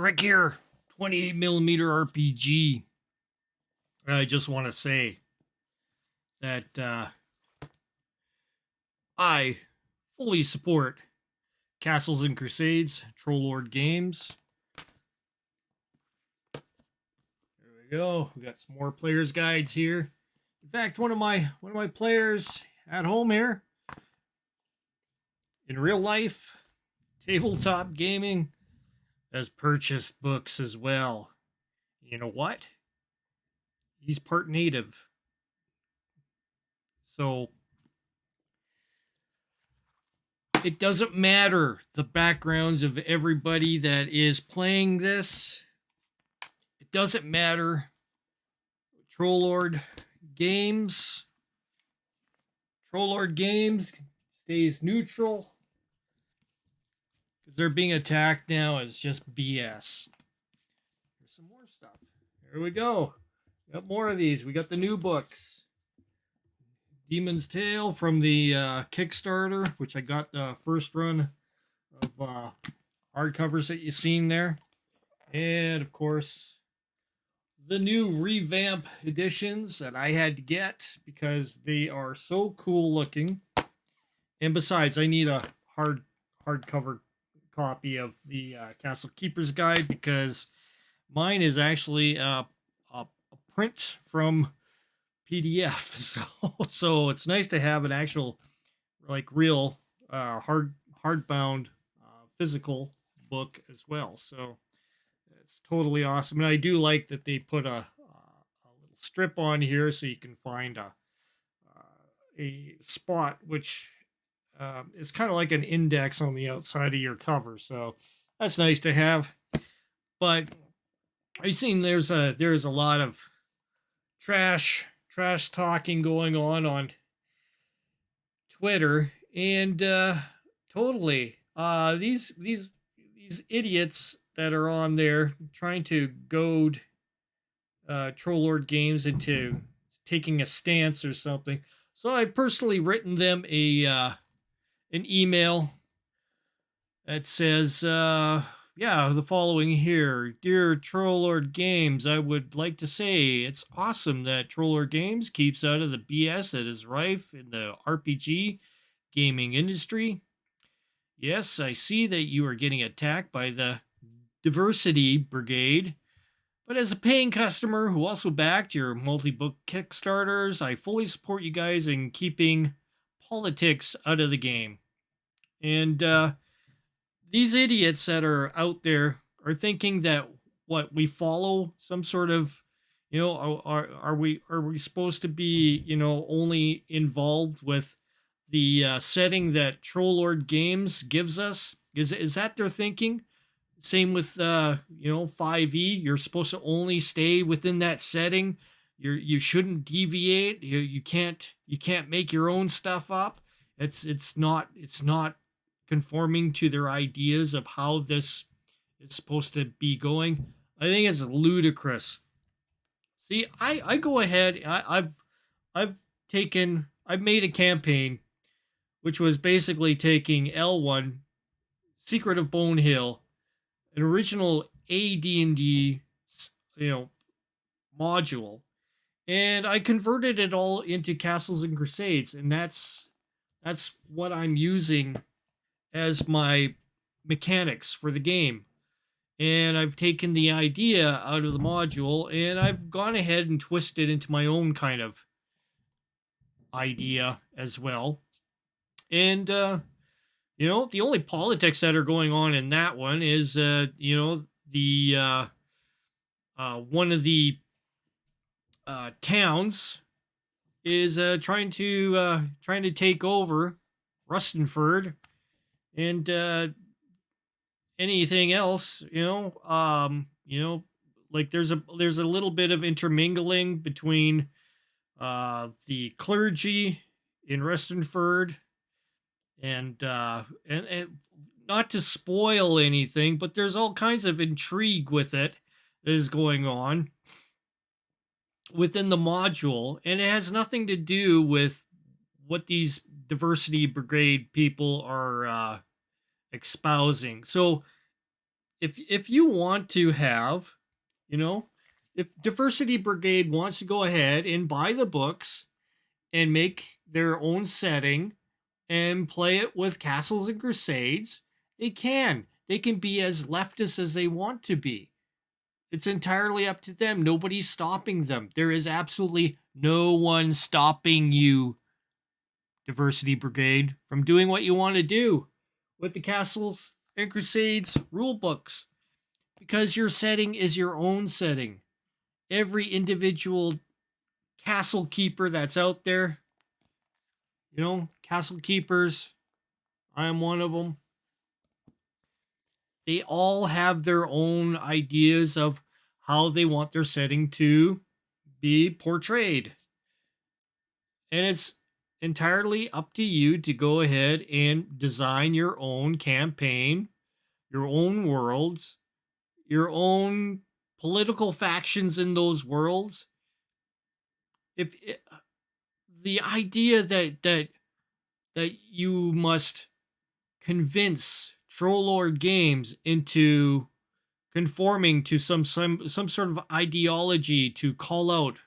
Rick here, 28 millimeter RPG. I just want to say that I fully support Castles and Crusades, Troll Lord Games. There we go. We got some more players' guides here. In fact, one of my players at home here, in real life, tabletop gaming, has purchased books as well. You know what? He's part native. So it doesn't matter the backgrounds of everybody that is playing this. It doesn't matter. Troll Lord Games stays neutral because they're being attacked now is just BS. There's some more stuff. There we go. Got more of these. We got the new books. Demon's Tale from the Kickstarter, which I got the first run of hardcovers that you've seen there. And, of course, the new revamp editions that I had to get because they are so cool looking. And besides, I need a hardcover copy of the Castle Keeper's Guide because mine is actually a print from PDF. So it's nice to have an actual, like, real hardbound physical book as well. So it's totally awesome, and I do like that they put a little strip on here so you can find a spot which is kind of like an index on the outside of your cover. So that's nice to have. But I've seen there's a lot of trash talking going on Twitter, and totally these idiots that are on there trying to goad Troll Lord Games into taking a stance or something. So I personally written them an email that says the following here. Dear Troll Lord Games, I would like to say it's awesome that Troll Lord Games keeps out of the BS that is rife in the RPG gaming industry. Yes, I see that you are getting attacked by the Diversity Brigade, but as a paying customer who also backed your multi-book Kickstarters, I fully support you guys in keeping politics out of the game. And these idiots that are out there are thinking that we follow some sort of, are we supposed to be, only involved with the setting that Troll Lord Games gives us? Is that their thinking? Same with 5e. You're supposed to only stay within that setting. You shouldn't deviate. You can't make your own stuff up. It's not conforming to their ideas of how this is supposed to be going. I think it's ludicrous. See, I go ahead. I've made a campaign, which was basically taking L1, Secret of Bone Hill, an original AD&D, module, and I converted it all into Castles and Crusades, and that's what I'm using as my mechanics for the game. And I've taken the idea out of the module and I've gone ahead and twisted into my own kind of idea as well. And the only politics that are going on in that one is one of the towns is trying to take over Rustenford, and anything else, like there's a little bit of intermingling between the clergy in Rustenford and not to spoil anything, but there's all kinds of intrigue with it that is going on within the module, and it has nothing to do with what these Diversity Brigade people are espousing. So if you want to have, you know, if Diversity Brigade wants to go ahead and buy the books and make their own setting and play it with Castles and Crusades, they can. They can be as leftist as they want to be. It's entirely up to them. Nobody's stopping them. There is absolutely no one stopping you, Diversity Brigade, from doing what you want to do with the Castles and Crusades rule books, because your setting is your own setting. Every individual castle keeper that's out there, castle keepers, I am one of them. They all have their own ideas of how they want their setting to be portrayed. And it's entirely up to you to go ahead and design your own campaign, your own worlds, your own political factions in those worlds. If the idea that you must convince Trollord Games into conforming to some sort of ideology to call out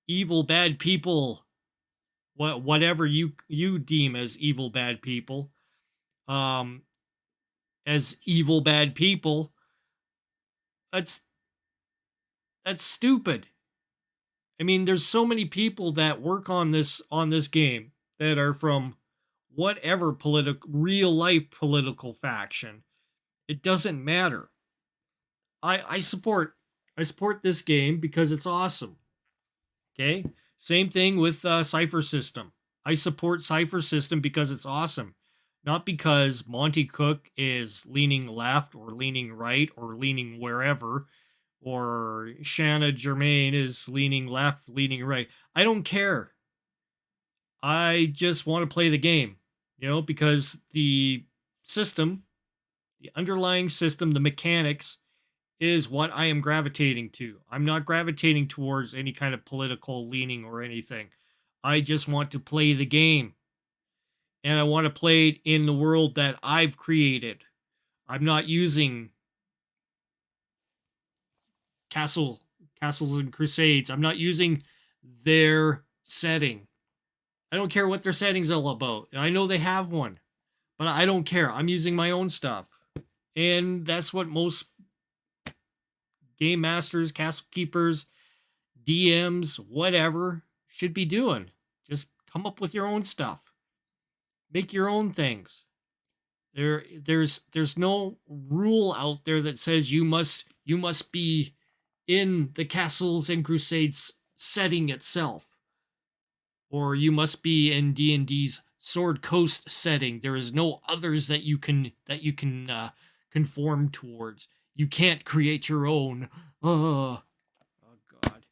evil bad people, whatever you deem as evil bad people, as evil bad people, that's stupid. I mean, there's so many people that work on this game that are from whatever real life political faction. It doesn't matter. I support this game because it's awesome. Okay, same thing with Cipher System. I support Cipher System because it's awesome, not because Monty Cook is leaning left or leaning right or leaning wherever, or Shanna Germain is leaning left, leaning right. I don't care. I just want to play the game, because the system, the underlying system, the mechanics is what I am gravitating to. I'm not gravitating towards any kind of political leaning or anything. I just want to play the game. And I want to play it in the world that I've created. I'm not using Castles and Crusades. I'm not using their setting. I don't care what their setting's all about. I know they have one, but I don't care. I'm using my own stuff. And that's what most game masters, castle keepers, DMs, whatever, should be doing. Just come up with your own stuff. Make your own things. There's no rule out there that says you must be in the Castles and Crusades setting itself, or you must be in D&D's Sword Coast setting. There is no others that you can conform towards. You can't create your own. Oh God.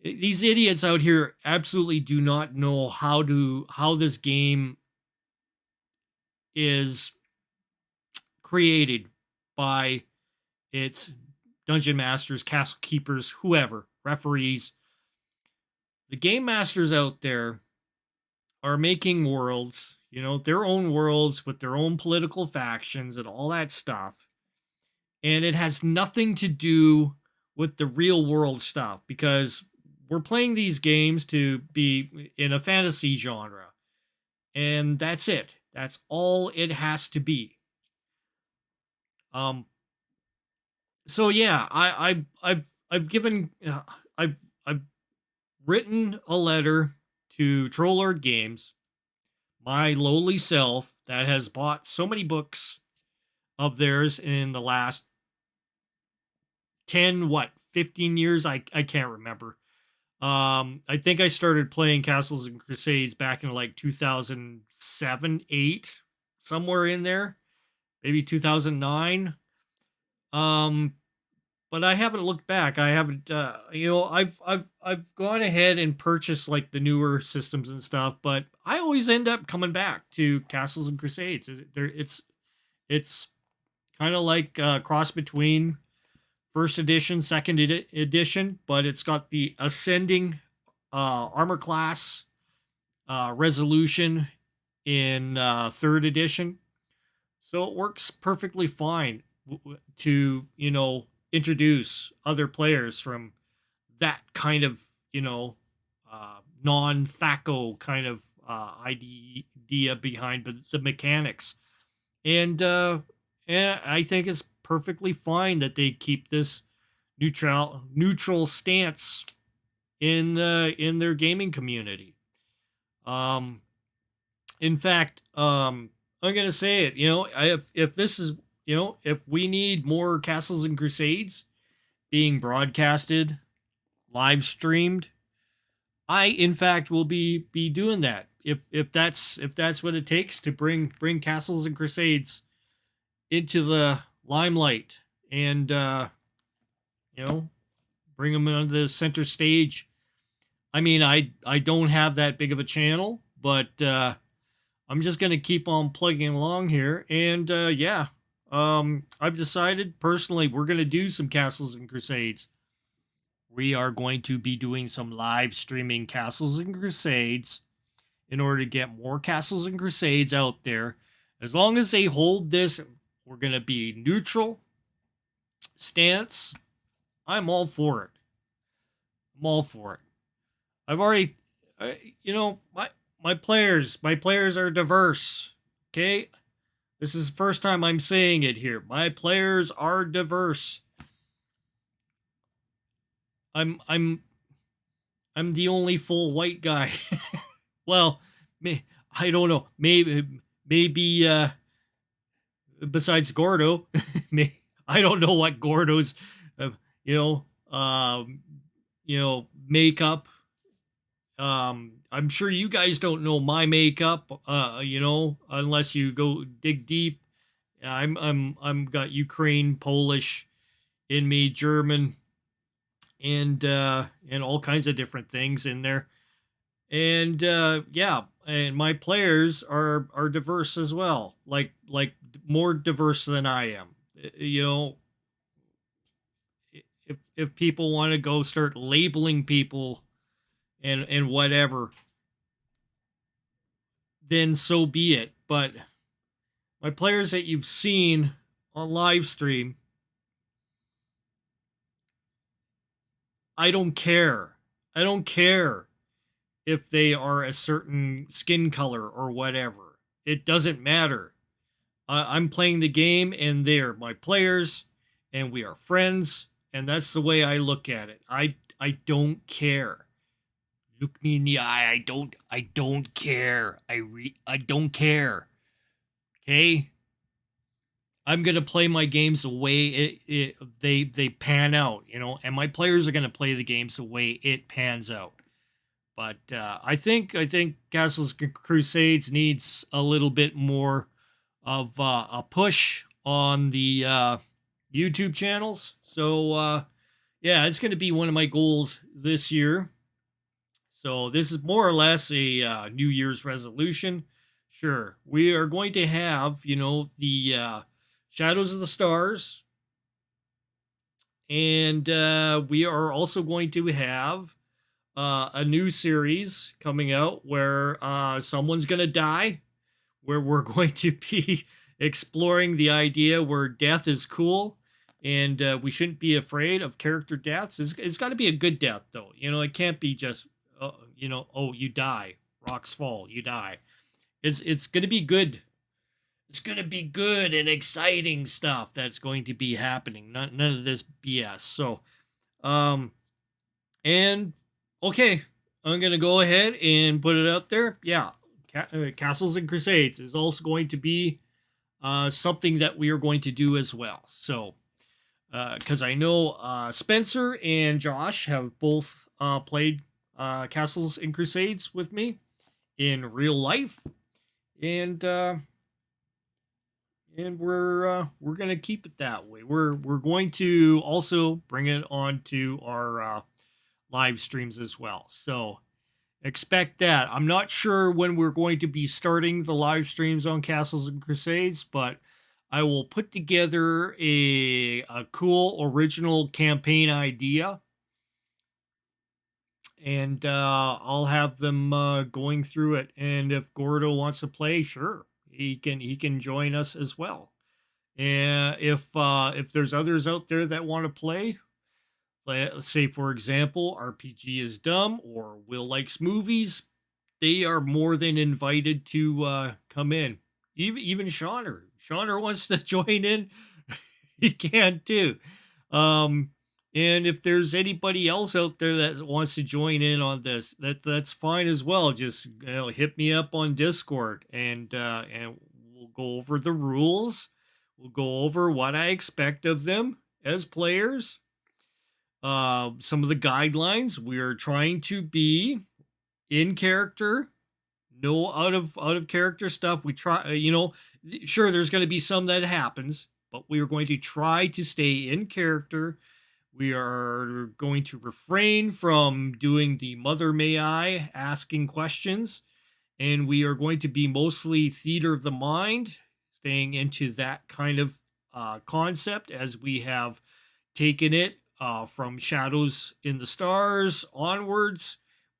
These idiots out here absolutely do not know how this game is created by its dungeon masters, castle keepers, whoever, referees. The game masters out there are making worlds, their own worlds with their own political factions and all that stuff. And it has nothing to do with the real world stuff, because we're playing these games to be in a fantasy genre. And that's it. That's all it has to be. So yeah, I've given I've written a letter to Trollord Games, my lowly self that has bought so many books of theirs in the last 15 years, I can't remember. I think I started playing Castles and Crusades back in like 2007, 8, somewhere in there, maybe 2009. But I haven't looked back. I haven't, I've gone ahead and purchased like the newer systems and stuff, but I always end up coming back to Castles and Crusades. It's kind of like a cross between first edition, second edition, but it's got the ascending armor class resolution in third edition. So it works perfectly fine. to introduce other players from that kind of non-thaco kind of idea behind the mechanics. And I think it's perfectly fine that they keep this neutral stance in their gaming community. Um, in fact, I'm gonna say it. If this is if we need more Castles and Crusades being broadcasted, live streamed, I in fact will be doing that. If that's what it takes to bring Castles and Crusades into the limelight and you know bring them onto the center stage. I mean, I don't have that big of a channel, but I'm just gonna keep on plugging along here, and yeah, I've decided personally we're gonna do some Castles and Crusades. We are going to be doing some live streaming Castles and Crusades in order to get more Castles and Crusades out there. As long as they hold this, we're gonna be neutral stance. I'm all for it. I'm all for it. I've already, my players are diverse. Okay, this is the first time I'm saying it here. My players are diverse. I'm I'm the only full white guy. Well, I don't know. Maybe besides Gordo, I don't know what Gordo's, uh, you know, makeup. I'm sure you guys don't know my makeup. Unless you go dig deep. I'm got Ukraine, Polish in me, German, and all kinds of different things in there. And yeah, and my players are diverse as well, like more diverse than I am. You know, if people want to go start labeling people and whatever, then so be it. But my players that you've seen on live stream, I don't care. I don't care if they are a certain skin color or whatever. It doesn't matter. I'm playing the game and they're my players and we are friends, and that's the way I look at it. I don't care. Look me in the eye. I don't care. I don't care. Okay? I'm going to play my games the way they pan out, and my players are going to play the games the way it pans out. But I think Castles Crusades needs a little bit more of a push on the YouTube channels. So yeah, it's going to be one of my goals this year. So this is more or less a New Year's resolution. Sure, we are going to have the Shadows of the Stars, and we are also going to have a new series coming out where someone's going to die, where we're going to be exploring the idea where death is cool, and we shouldn't be afraid of character deaths. It's got to be a good death, though. It can't be just, oh, you die, rocks fall, you die. It's going to be good. It's going to be good and exciting stuff that's going to be happening. None of this BS. So, um, and okay, I'm going to go ahead and put it out there. Yeah, Castles and Crusades is also going to be something that we are going to do as well. So, because I know Spencer and Josh have both played Castles and Crusades with me in real life, and we're gonna keep it that way. We're going to also bring it on to our live streams as well. So expect that. I'm not sure when we're going to be starting the live streams on Castles and Crusades, but I will put together a cool original campaign idea, and I'll have them going through it. And if Gordo wants to play, sure, he can join us as well. And if there's others out there that want to play, let's say for example, RPG is dumb or Will likes movies, they are more than invited to come in. Even Shauner. Shauner wants to join in. He can too. Um, and if there's anybody else out there that wants to join in on this, that's fine as well. Just hit me up on Discord, and we'll go over the rules. We'll go over what I expect of them as players. Some of the guidelines. We're trying to be in character, no out of character stuff. We try, sure, there's going to be some that happens, but we are going to try to stay in character. We are going to refrain from doing the mother may I asking questions, and we are going to be mostly theater of the mind, staying into that kind of concept as we have taken it from Shadows in the Stars onwards.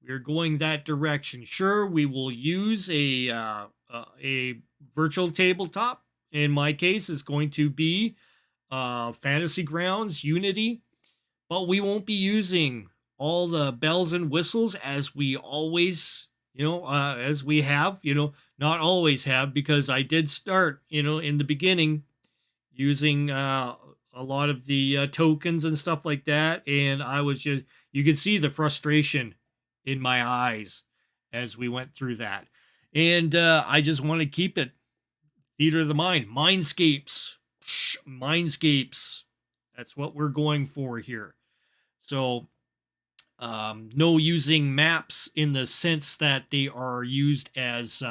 We're going that direction. Sure, we will use a virtual tabletop. In my case, it's going to be Fantasy Grounds Unity, but we won't be using all the bells and whistles as we always, as we have, not always have, because I did start, in the beginning using a lot of the tokens and stuff like that. And I was just, you could see the frustration in my eyes as we went through that. And I just want to keep it theater of the mind, mindscapes, mindscapes. That's what we're going for here. So, no using maps in the sense that they are used as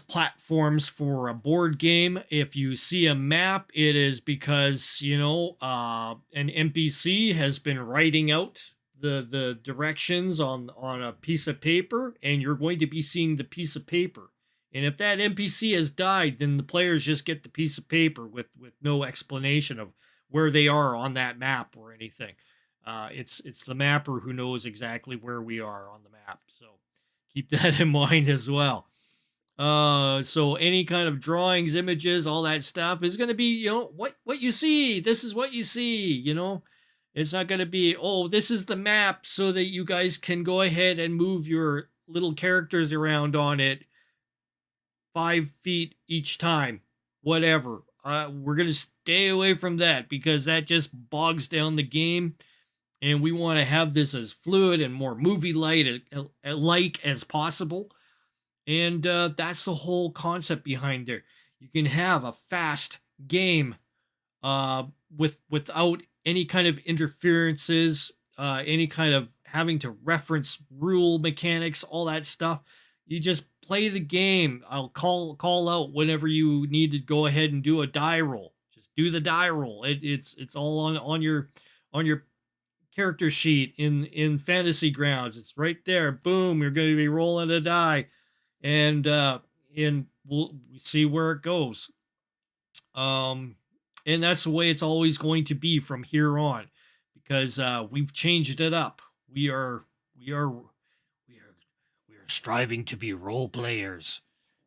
platforms for a board game. If you see a map, it is because an NPC has been writing out the directions on a piece of paper, and you're going to be seeing the piece of paper. And if that NPC has died, then the players just get the piece of paper with no explanation of where they are on that map or anything. It's the mapper who knows exactly where we are on the map. So keep that in mind as well. So any kind of drawings, images, all that stuff is going to be, what you see. This is what you see, It's not going to be, oh, this is the map so that you guys can go ahead and move your little characters around on it 5 feet each time, whatever. We're going to stay away from that because that just bogs down the game. And we want to have this as fluid and more movie-like as possible. And that's the whole concept behind there. You can have a fast game without any kind of interferences, any kind of having to reference rule mechanics, all that stuff. You just play the game. I'll call out whenever you need to go ahead and do a die roll. Just do the die roll. It's all on your character sheet in Fantasy Grounds. It's right there. Boom, you're going to be rolling a die, and we'll see where it goes. And that's the way it's always going to be from here on, because we've changed it up. We are striving to be role players,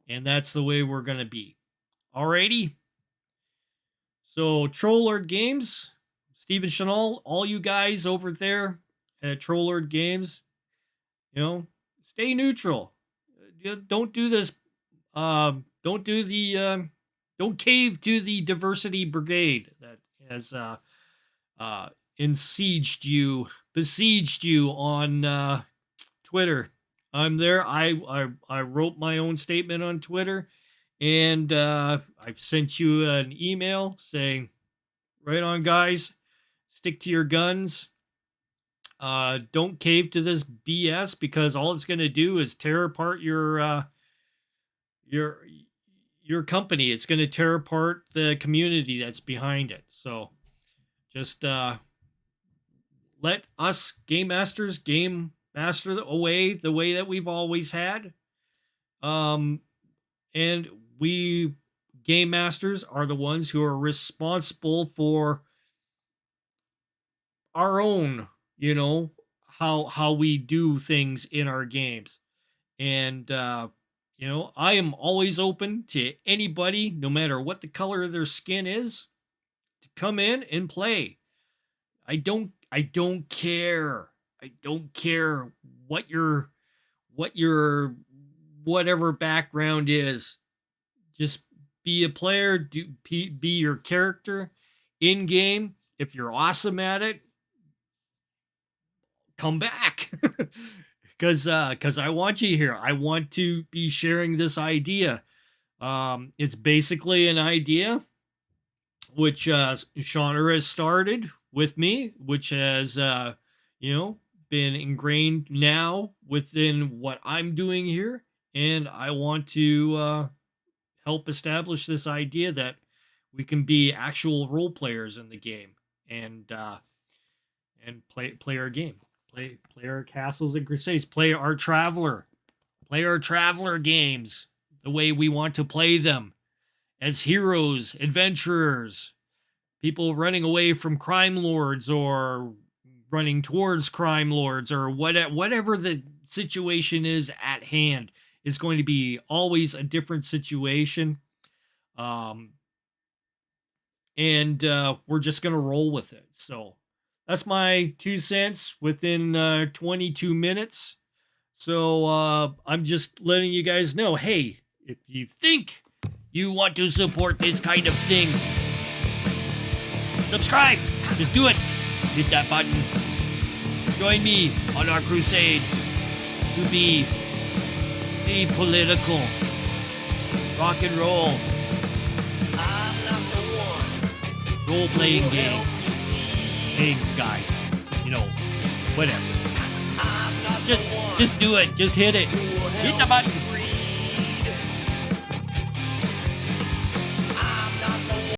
and that's the way we're going to be. Alrighty. So Troll Lord Games, Stephen Chanel, all you guys over there at Troll Lord Games, stay neutral. Don't do this. Don't do the. Don't cave to the diversity brigade that has besieged you on Twitter. I'm there. I wrote my own statement on Twitter, and I've sent you an email saying, right on, guys, stick to your guns. Don't cave to this BS, because all it's going to do is tear apart your company. It's going to tear apart the community that's behind it. So just let us game masters game master away the way that we've always had. And we game masters are the ones who are responsible for our own, how we do things in our games. And You know, I am always open to anybody, no matter what the color of their skin is, to come in and play. I don't care. I don't care what your whatever background is. Just be a player, be your character in game. If you're awesome at it, come back. Cuz I want you here. I want to be sharing this idea. It's basically an idea which Shauna has started with me, which has you know, been ingrained now within what I'm doing here, and I want to help establish this idea that we can be actual role players in the game and play our game, play our castles and crusades, play our traveler games the way we want to play them as heroes, adventurers, people running away from crime lords or running towards crime lords or whatever the situation is at hand. It's going to be always a different situation. Um, and we're just going to roll with it. So that's my 2 cents within 22 minutes. So I'm just letting you guys know, hey, if you think you want to support this kind of thing, subscribe. Just do it. Hit that button. Join me on our crusade to be apolitical. Rock and roll. Role-playing game. Hey guys, you know, whatever. Just do it. Just hit it. Hit the button.